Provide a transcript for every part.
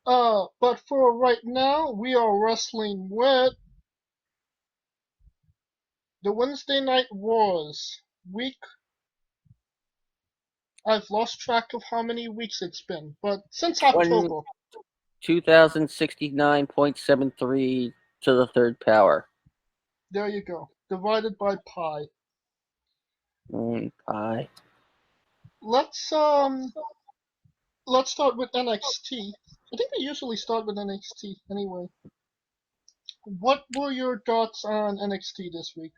But for right now, we are wrestling with the Wednesday Night Wars week. I've lost track of how many weeks it's been, but since One October, 2069.73 to the third power. there you go. Divided by pi. Pi. Let's um let's start with NXT. I think we usually start with NXT anyway. What were your thoughts on NXT this week?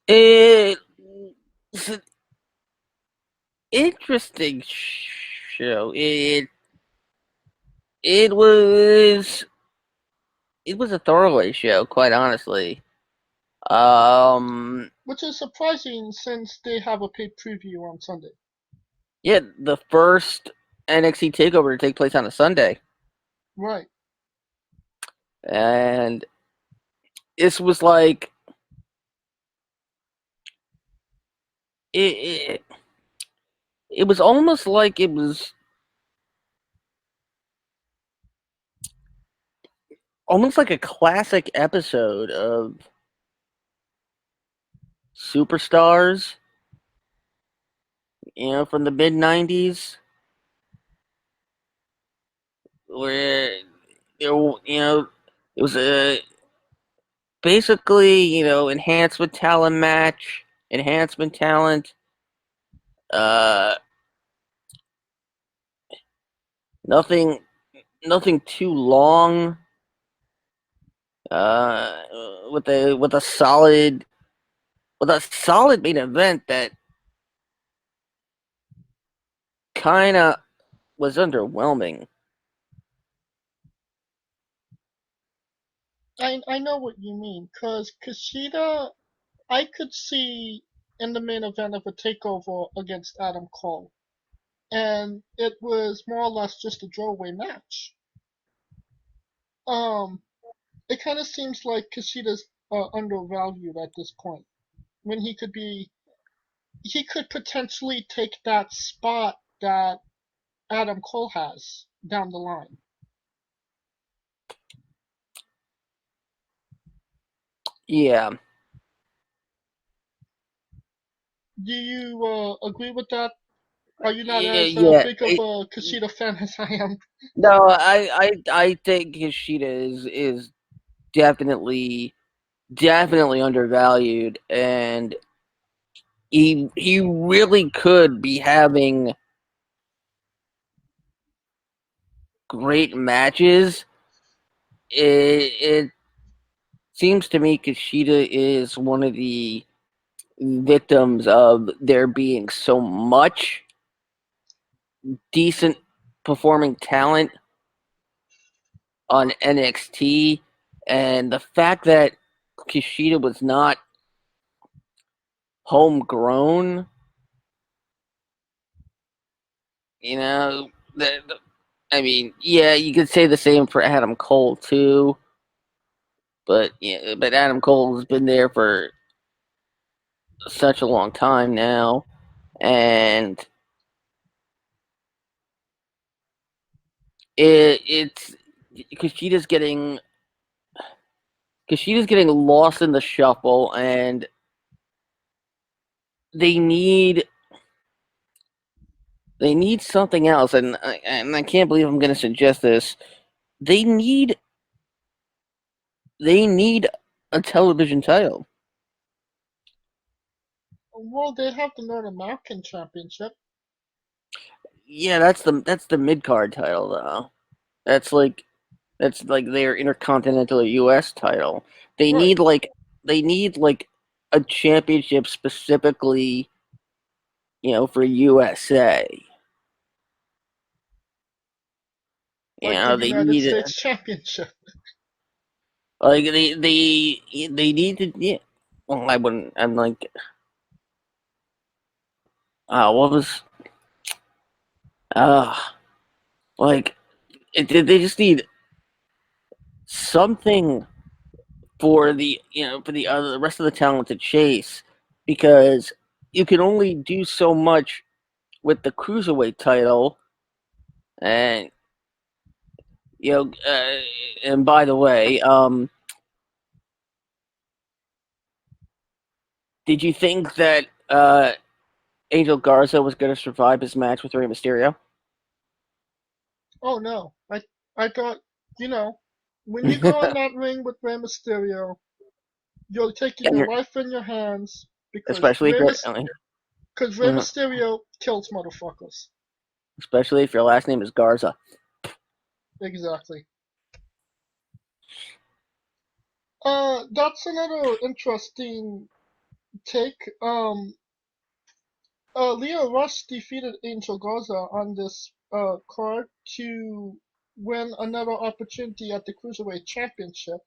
It's an interesting show. It was it was a throwaway show, quite honestly. Um, Which is surprising since they have a paid preview on Sunday. yeah, the first NXT takeover to take place on a Sunday, Right. and this was like it. It was almost like it was almost like a classic episode of Superstars, from the mid '90s, where it was a basically enhancement talent match, enhancement talent. Uh, nothing, nothing too long. With a solid main event that kind of was underwhelming. I know what you mean, cause Kushida, I could see in the main event of a takeover against Adam Cole, and it was more or less just a throwaway match. Um, it kind of seems like Kushida's undervalued at this point, when he could potentially take that spot that Adam Cole has down the line. Yeah, Do you agree with that? Are you not yeah, as yeah. big of a Kushida fan as I am? No, I think Hishida is definitely undervalued, and he really could be having great matches. It seems to me Kushida is one of the victims of there being so much decent performing talent on NXT, and the fact that Kushida was not homegrown, you know, I mean, yeah, you could say the same for Adam Cole too, but yeah, but Adam Cole has been there for such a long time now, and it's Kushida's getting lost in the shuffle, and they need something else. And I can't believe I'm going to suggest this. They need a television title. Well, they have the North American Championship. Yeah, that's the mid card title though. That's like their intercontinental US title. They Right. need like a championship specifically, for USA. Like the They United need States Championship. they need to, yeah. Well, I wouldn't. I'm like, what was uh like they just need something for the rest of the talent to chase, because you can only do so much with the cruiserweight title, And you know, and by the way, did you think that Angel Garza was going to survive his match with Rey Mysterio? Oh no, I thought, you know, when you go in that ring with Rey Mysterio, you're taking your life in your hands because especially if Rey Mysterio kills motherfuckers. especially if your last name is Garza. Exactly. That's another interesting take. Leo Rush defeated Angel Garza on this card to win another opportunity at the Cruiserweight Championship.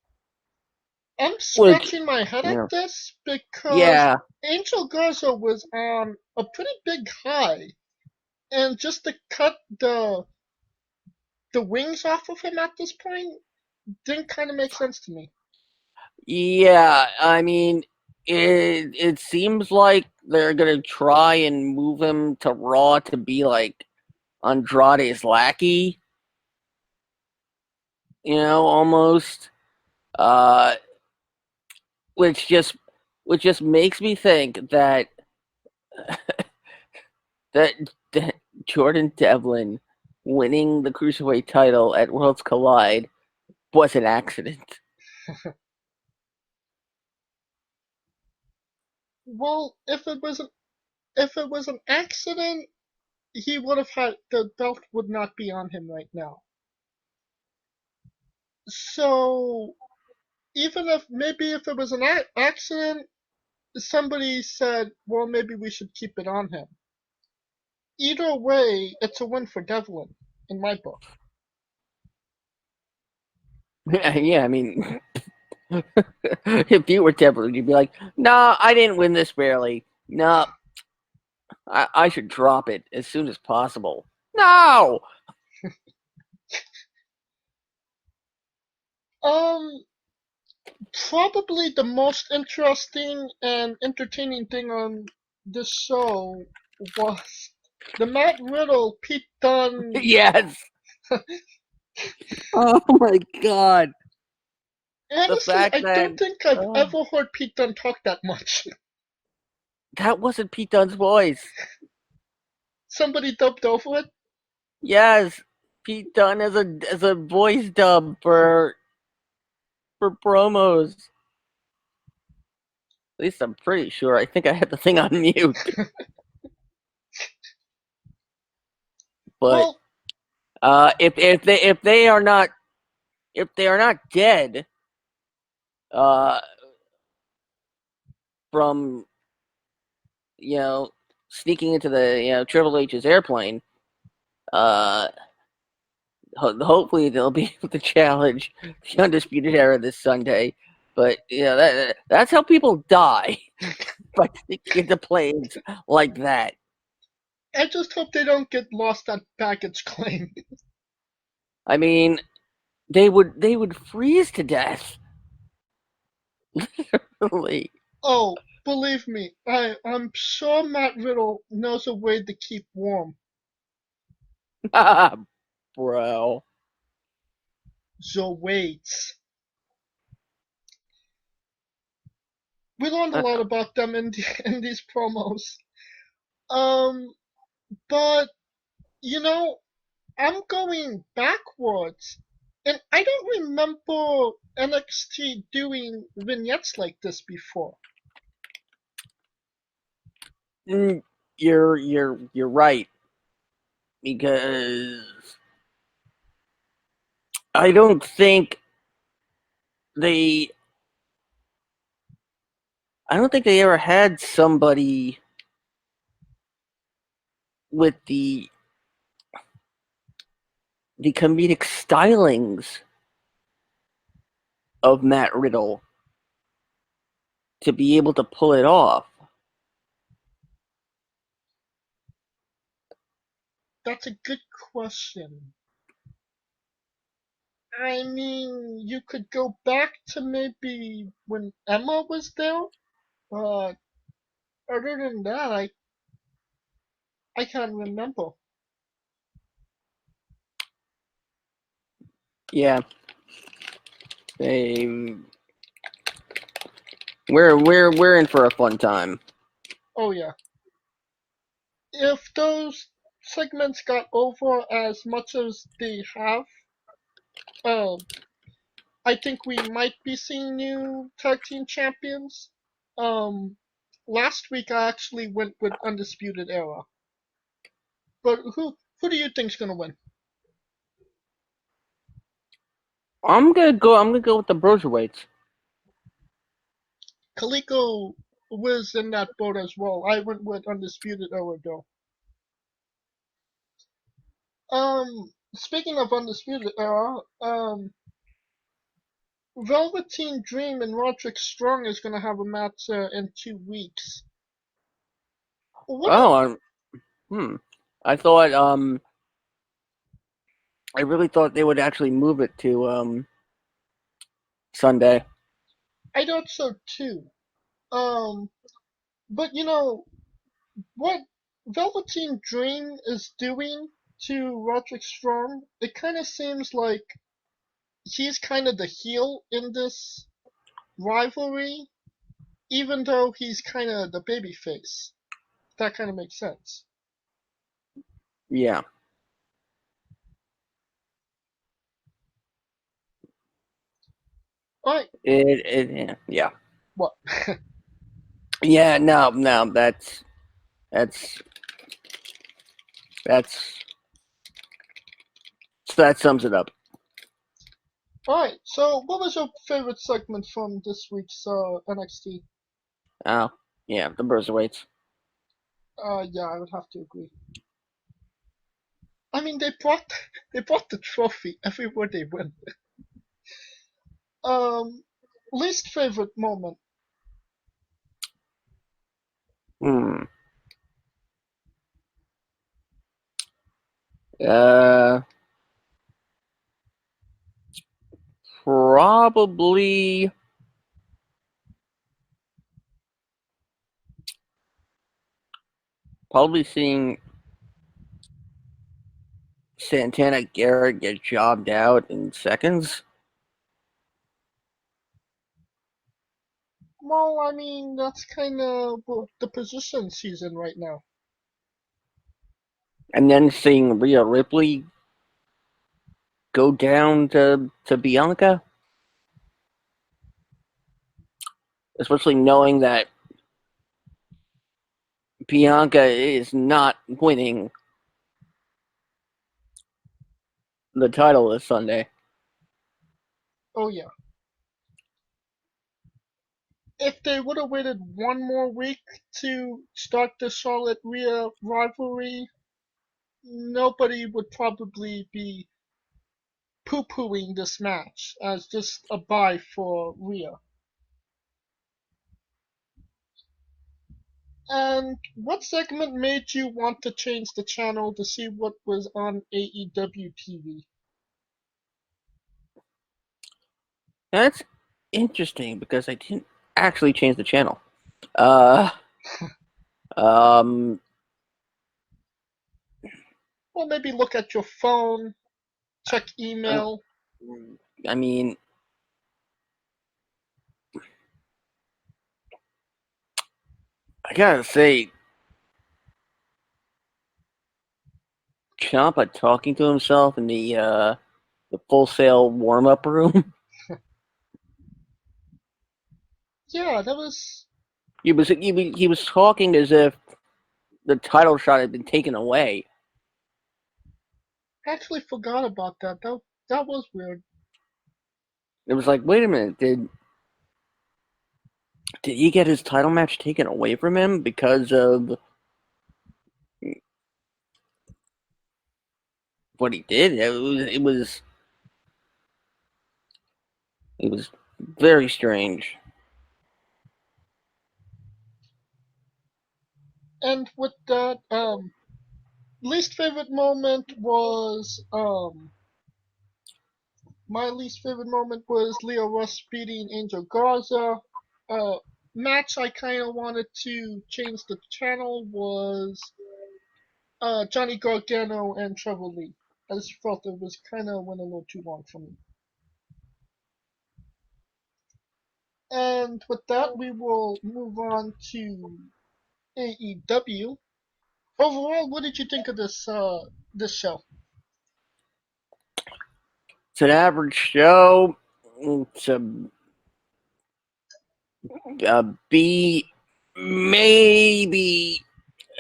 I'm Which, scratching my head you at know, this because yeah, Angel Garza was on a pretty big high, and just to cut the wings off of him at this point didn't kind of make sense to me. yeah. I mean, it seems like they're gonna try and move him to Raw to be like Andrade's lackey. You know, almost. Uh, which just which just makes me think that, that Jordan Devlin winning the cruiserweight title at Worlds Collide was an accident. Well, if it was an accident, he would have had the belt would not be on him right now. So even if it was an accident, somebody said, well, maybe we should keep it on him. Either way, it's a win for Devlin in my book. Yeah, I mean, if you were Devlin, you'd be like, "No, I didn't win this barely. No, I should drop it as soon as possible." No. Um, Probably the most interesting and entertaining thing on this show was the Matt Riddle Pete Dunne. Yes. Oh my god. The Honestly, fact I that don't think I've ever heard Pete Dunne talk that much. that wasn't Pete Dunne's voice. Somebody dubbed over it. Yes, Pete Dunne as a voice dub for promos. At least I'm pretty sure. I think I had the thing on mute. But Well, if they are not dead uh, from sneaking into the Triple H's airplane, uh, hopefully they'll be able to challenge the Undisputed Era this Sunday. But that's how people die by sneaking into planes like that. I just hope they don't get lost at baggage claim. I mean, they would freeze to death. Literally. Oh, believe me, I'm sure Matt Riddle knows a way to keep warm. Bro. So wait. We learned a lot about them in these promos. Um, but you know, I'm going backwards, and I don't remember NXT doing vignettes like this before. Mm, you're right because I don't think they I don't think they ever had somebody with the comedic stylings of Matt Riddle to be able to pull it off. That's a good question. I mean, you could go back to maybe when Emma was there, but other than that, I can't remember. Yeah, they we're in for a fun time. Oh yeah. If those segments got over as much as they have, uh, I think we might be seeing new tag team champions. Um, Last week I actually went with Undisputed Era, but who do you think's gonna win? I'm gonna go with the Broserweights. Kaliko was in that boat as well. I went with Undisputed Era though. Speaking of Undisputed Era, Velveteen Dream and Roderick Strong is gonna have a match in 2 weeks. What? Oh, I thought I really thought they would actually move it to Sunday. I thought so too. Um, but you know what Velveteen Dream is doing to Roderick Strong? It kind of seems like he's kind of the heel in this rivalry, even though he's kind of the babyface. That kind of makes sense. Yeah, All right, yeah. what? Yeah, no, that's that's so that sums it up. All right. So, what was your favorite segment from this week's NXT? Oh, yeah, the Broserweights. Yeah, I would have to agree. I mean, they brought the trophy everywhere they went. Um, Least favorite moment. Hmm. Uh, probably seeing Santana Garrett get jobbed out in seconds, Well, I mean, that's kind of the position she's in right now. and then seeing Rhea Ripley go down to Bianca, especially knowing that Bianca is not winning the title this Sunday. Oh yeah. If they would have waited one more week to start the Charlotte Rhea rivalry, nobody would probably be poo-pooing this match as just a bye for Rhea. And what segment made you want to change the channel to see what was on AEW TV? That's interesting because I didn't actually change the channel. Uh, um, Well, maybe look at your phone, check I email. I mean, I gotta say, Ciampa talking to himself in the Full Sail warm up room. Yeah, that was. He was talking as if the title shot had been taken away. I actually forgot about that. That was weird. It was like, wait a minute, did he get his title match taken away from him because of what he did? It was very strange. And with that, least favorite moment was my least favorite moment was Leo Rush beating Angel Garza. Uh, Match I kind of wanted to change the channel was Johnny Gargano and Trevor Lee. I just felt it was kind of went a little too long for me. And with that, we will move on to AEW. Overall, what did you think of this show? It's an average show. It's a B. Maybe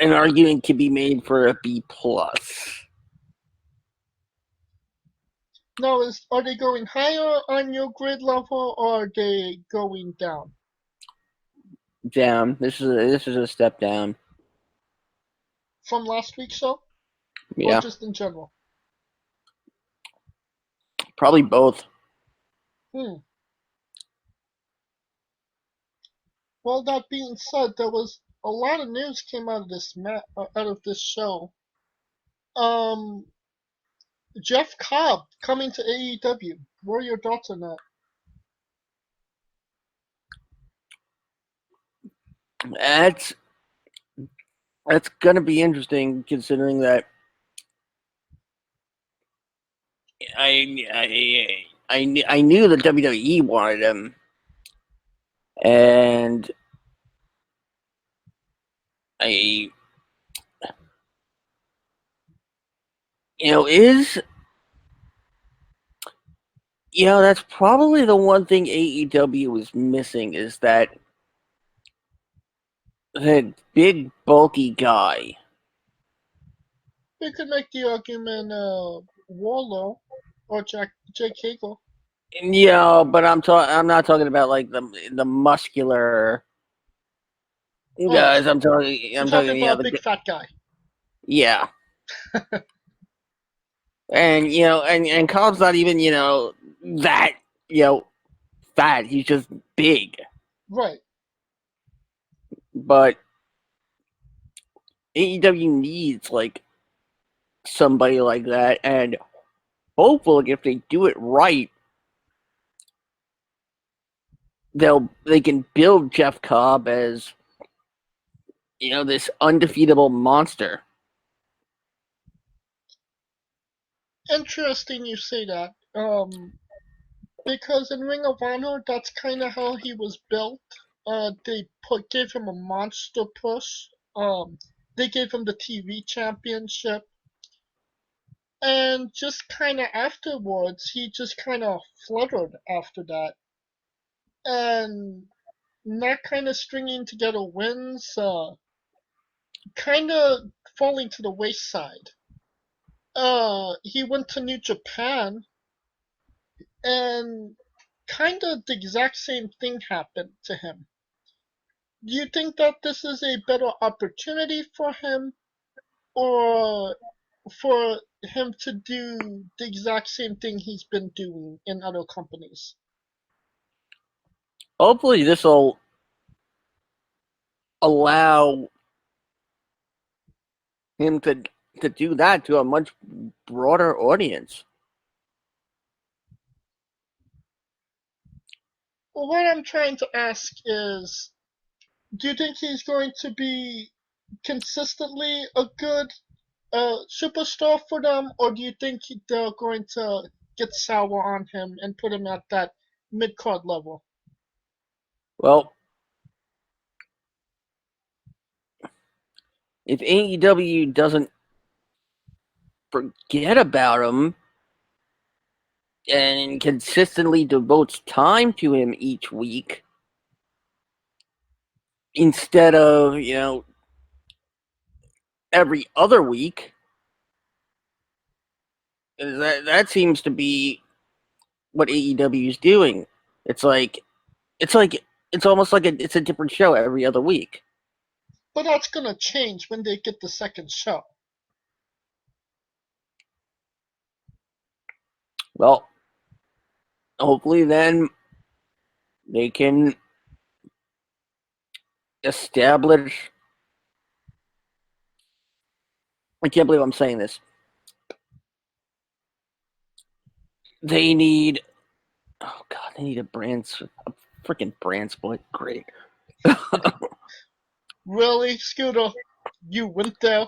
an argument can be made for a B plus. Now, are they going higher on your grade level, or are they going down Down. This is a step down. from last week's show, or Yeah, just in general? probably both. Hmm. Well, that being said, there was a lot of news came out of out of this show. Um, Jeff Cobb coming to AEW. What are your thoughts on that? That's that's gonna be interesting considering that I knew that WWE wanted him, and I is that's probably the one thing AEW is missing is that big bulky guy. You could make the argument, Warlow or Jake Hager. But I'm not talking about like the muscular Oh, guys. you're I'm talking talking about a big fat guy. yeah. And and Cobb's not even that fat. He's just big. Right. But AEW needs like somebody like that, and hopefully, if they do it right, they can build Jeff Cobb as this undefeatable monster. Interesting you say that. Because in Ring of Honor, that's kind of how he was built. They gave him a monster push. They gave him the TV championship, and just kind of afterwards, he just kind of fluttered after that, and not kind of stringing together wins. Kind of falling to the wayside. He went to New Japan, and kind of the exact same thing happened to him. Do you think that this is a better opportunity for him, or for him to do the exact same thing he's been doing in other companies? Hopefully, this will allow him to do that to a much broader audience. Well, what I'm trying to ask is, do you think he's going to be consistently a good superstar for them, or do you think they're going to get sour on him and put him at that mid card level? Well, if AEW doesn't forget about him and consistently devotes time to him each week instead of every other week, that seems to be what AEW is doing. It's like it's like it's almost like it's a different show every other week. But that's gonna change when they get the second show. Well, hopefully then they can establish. I can't believe I'm saying this. They need. Oh God, they need a freaking brand split. Great. Really, Scooter? You went there?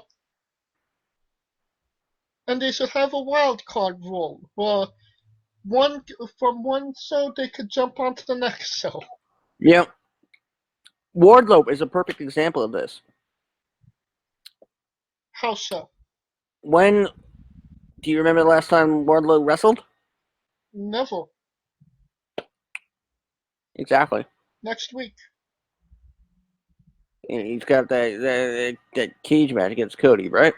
And they should have a wild card rule where one from one show they could jump onto the next show. Yeah. Wardlow is a perfect example of this. How so? When do you remember the last time Wardlow wrestled? Never. Exactly. Next week. He's got that cage match against Cody, right?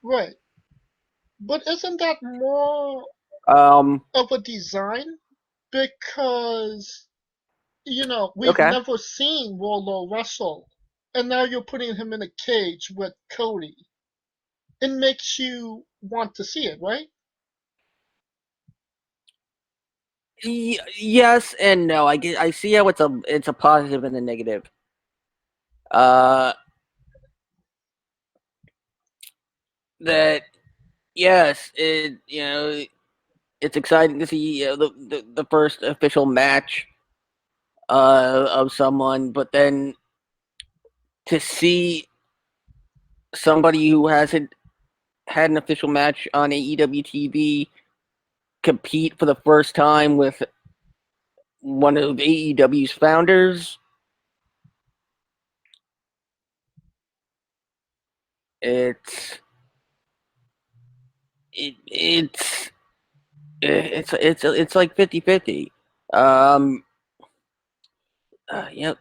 Right. But isn't that more Um. of a design? Because, we've Okay. never seen Warlow wrestle. And now you're putting him in a cage with Cody. It makes you want to see it, right? Yes and no. I see how it's a positive and a negative. Uh, that yes, it's exciting to see the first official match of someone, but then to see somebody who hasn't had an official match on AEW TV compete for the first time with one of AEW's founders, it's it's it's like 50-50. Um, you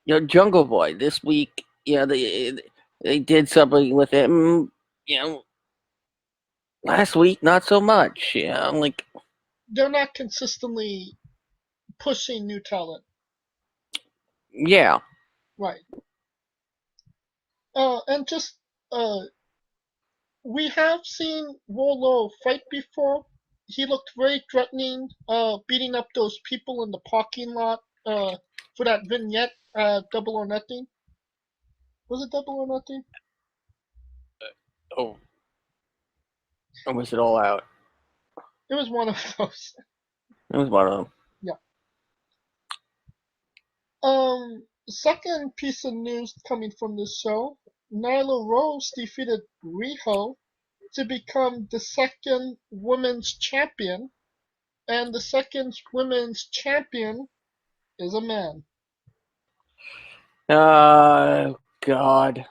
know, Jungle Boy this week. They did something with him. You know, last week not so much. Like They're not consistently pushing new talent. yeah. Right. And just, uh, we have seen Warlow fight before. He looked very threatening, beating up those people in the parking lot, for that vignette, Double or Nothing. Was it Double or Nothing? Oh, or was it all out? It was one of those. It was one of them. Yeah. Second piece of news coming from this show, Nyla Rose defeated Riho to become the second women's champion, and the second women's champion is a man. God.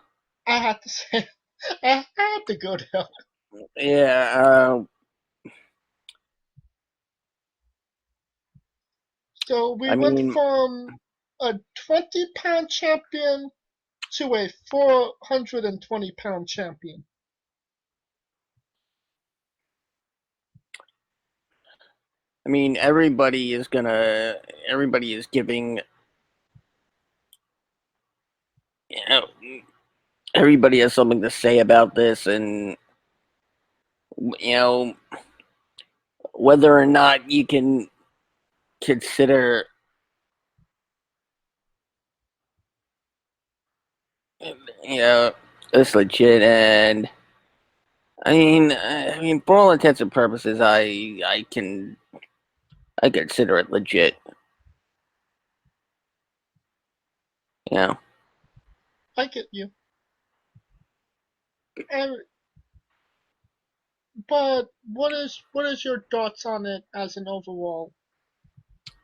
I had to say, I had to go there. Yeah. So we I went mean, from a 20-pound champion to a 420-pound champion. everybody is gonna. Everybody is giving. You know, everybody has something to say about this, and you know whether or not you can consider it's legit. And for all intents and purposes, I consider it legit. Yeah. I get you. And but what is your thoughts on it as an overall?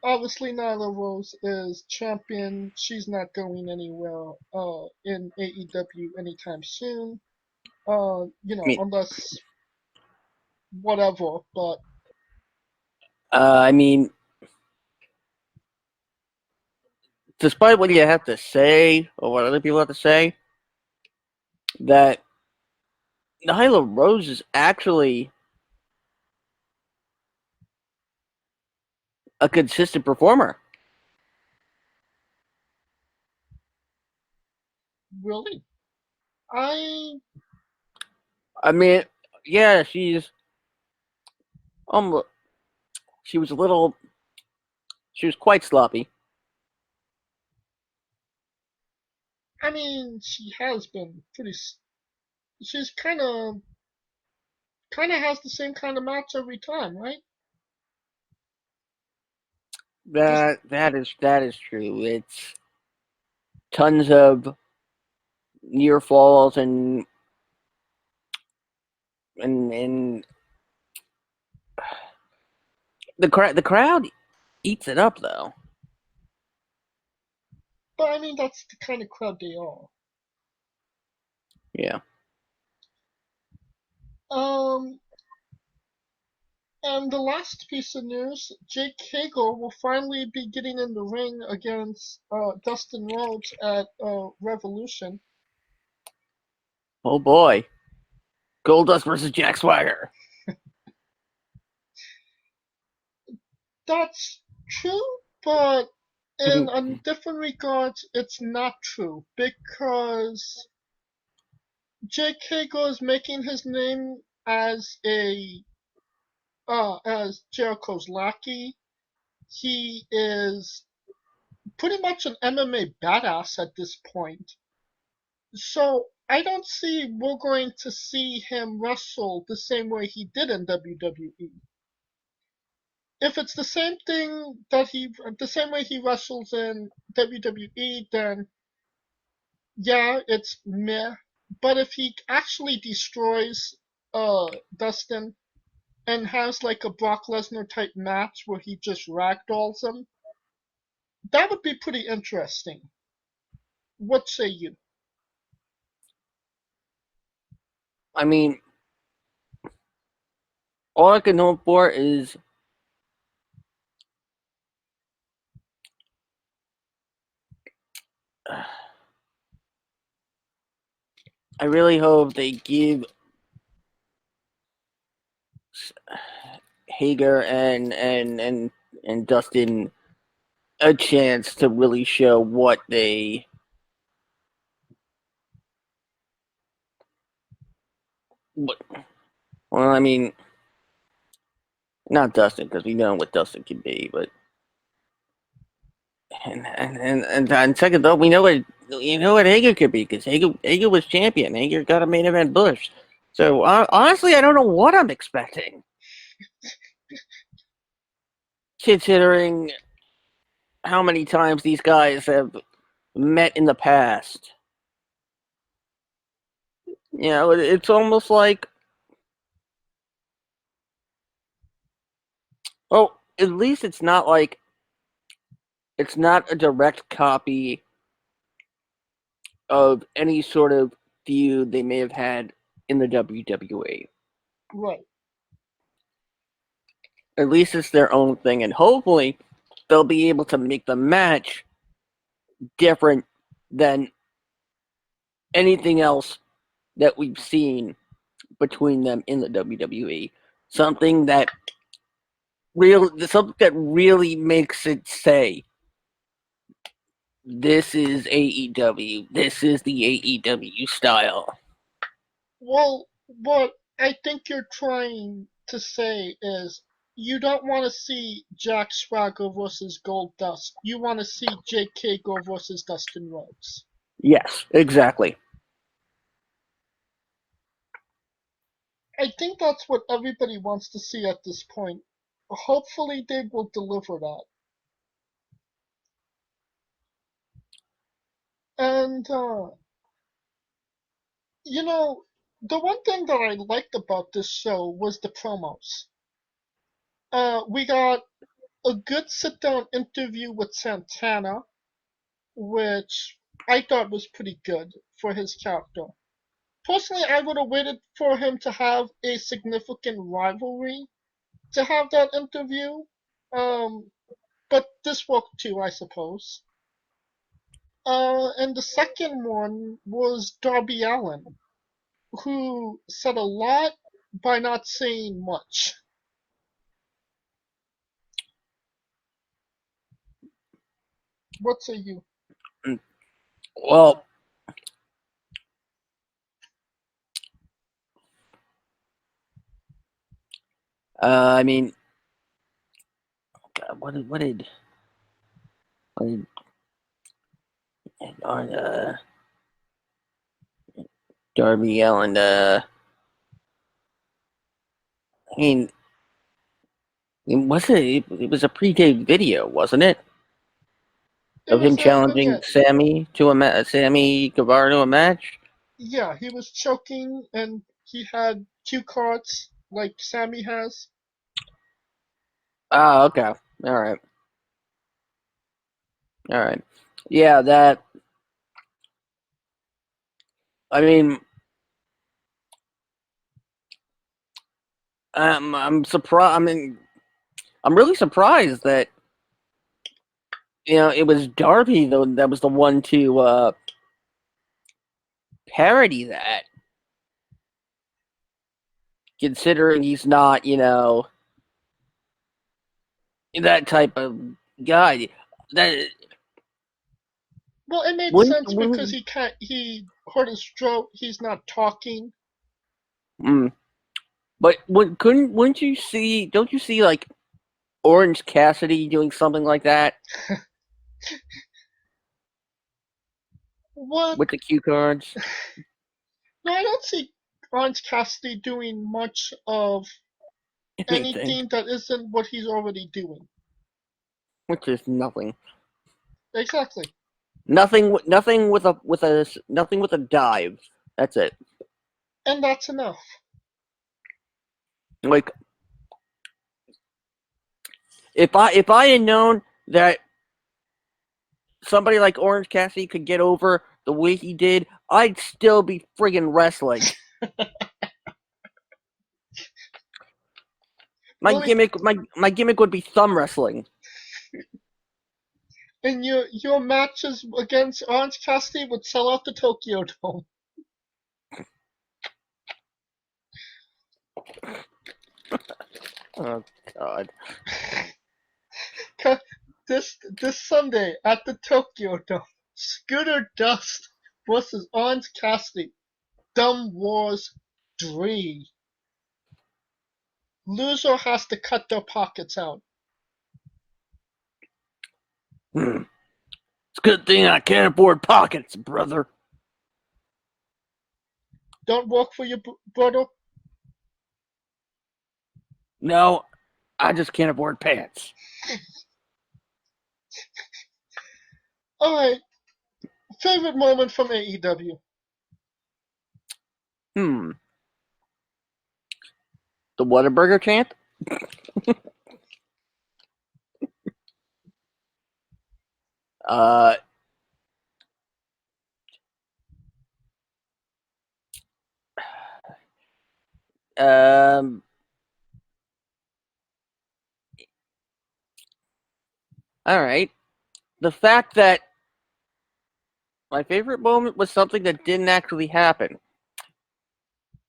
Obviously, Nyla Rose is champion. She's not going anywhere in AEW anytime soon. I mean, Unless whatever. But I mean, despite what you have to say or what other people have to say, that Nyla Rose is actually a consistent performer. really, I I mean, yeah, um, she was a little, she was quite sloppy. I mean she has been pretty. She's kind of has the same kind of match every time, right? Just That is true. It's tons of near falls and and the crowd eats it up though. But I mean, that's the kind of crowd they are. Yeah. Um, and the last piece of news, Jake Hager will finally be getting in the ring against Dustin Rhodes at Revolution. Oh boy. Goldust versus Jack Swagger. That's true, but in different regards, it's not true because Jake Hager is making his name as as Jericho's lackey. He is pretty much an MMA badass at this point. So I don't see we're going to see him wrestle the same way he did in WWE. If it's the same thing the same way he wrestles in WWE, then yeah, it's meh. But if he actually destroys Dustin and has like a Brock Lesnar type match where he just ragdolls him, that would be pretty interesting. What say you? I mean, all I can hope for is I really hope they give Hager and Dustin a chance to really show what they what, well, I mean, not Dustin because we know what Dustin can be, but and second though, we know what Hager could be because Hager was champion. Hager got a main event push. So honestly, I don't know what I'm expecting, considering how many times these guys have met in the past. You know, it's almost like, well, at least it's not like it's not a direct copy of any sort of feud they may have had in the WWE. Right. At least it's their own thing, and hopefully they'll be able to make the match different than anything else that we've seen between them in the WWE. Something that really makes it say, this is AEW. This is the AEW style. Well, what I think you're trying to say is you don't want to see Jack Swagger versus Goldust. You want to see Jake Hager versus Dustin Rhodes. Yes, exactly. I think that's what everybody wants to see at this point. Hopefully, they will deliver that. And, you know, the one thing that I liked about this show was the promos. We got a good sit down interview with Santana, which I thought was pretty good for his character. Personally, I would have waited for him to have a significant rivalry to have that interview. Um, but this worked too, I suppose. And the second one was Darby Allin, who said a lot by not saying much. What say you? Well, I mean, God, what did Darby Allin? I mean, it was a pre-taped video, wasn't it? It Of him was a challenging vignette. Sammy Guevara to a match. Yeah, he was choking and he had cue cards like Sammy has. Ah, okay. All right. All right. Yeah, that. I mean, I'm surprised. I mean, I'm really surprised that it was Darby though that was the one to parody that, considering he's not that type of guy. That Well, it made wouldn't sense because wouldn't he can't. He hurt his throat. He's not talking. mm, but wouldn't you see? Don't you see like Orange Cassidy doing something like that What? with the cue cards? No, I don't see Orange Cassidy doing much of Anything, anything that isn't what he's already doing. which is nothing. Exactly. Nothing with a dive. That's it. And that's enough. Like if I had known that somebody like Orange Cassidy could get over the way he did, I'd still be friggin' wrestling. My Well, gimmick, my gimmick would be thumb wrestling. and your matches against Orange Cassidy would sell out the Tokyo Dome. Oh God. This Sunday at the Tokyo Dome, Scooter Dust versus Orange Cassidy. Dumb Wars 3. Loser has to cut their pockets out. It's a good thing I can't afford pockets, brother. Don't work for your brother. No, I just can't afford pants. All right. Favorite moment from AEW. Hmm. The Whataburger chant? Uh, um, all right. The fact that my favorite moment was something that didn't actually happen.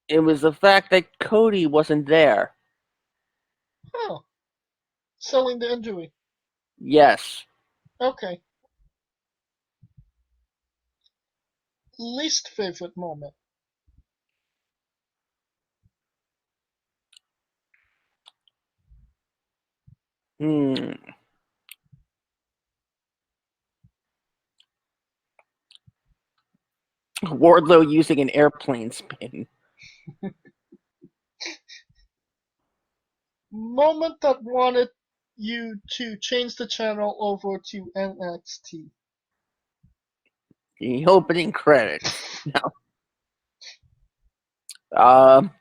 It was the fact that Cody wasn't there. Oh, selling the injury. Yes. Okay. Least favorite moment. Hmm. Wardlow using an airplane spin. Moment that wanted you to change the channel over to NXT. The opening credits. No. Um,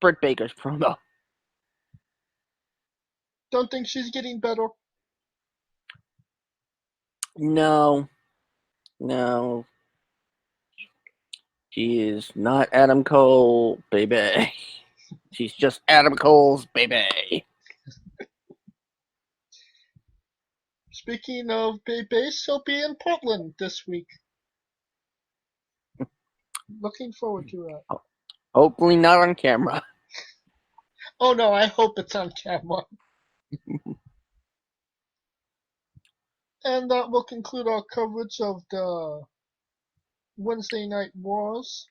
Britt Baker's promo. Don't think she's getting better. No. No. She is not Adam Cole, baby. She's just Adam Cole's baby. Speaking of Bebe, she'll be in Portland this week. Looking forward to that. Hopefully not on camera. Oh no, I hope it's on camera. And that will conclude our coverage of the Wednesday Night Wars.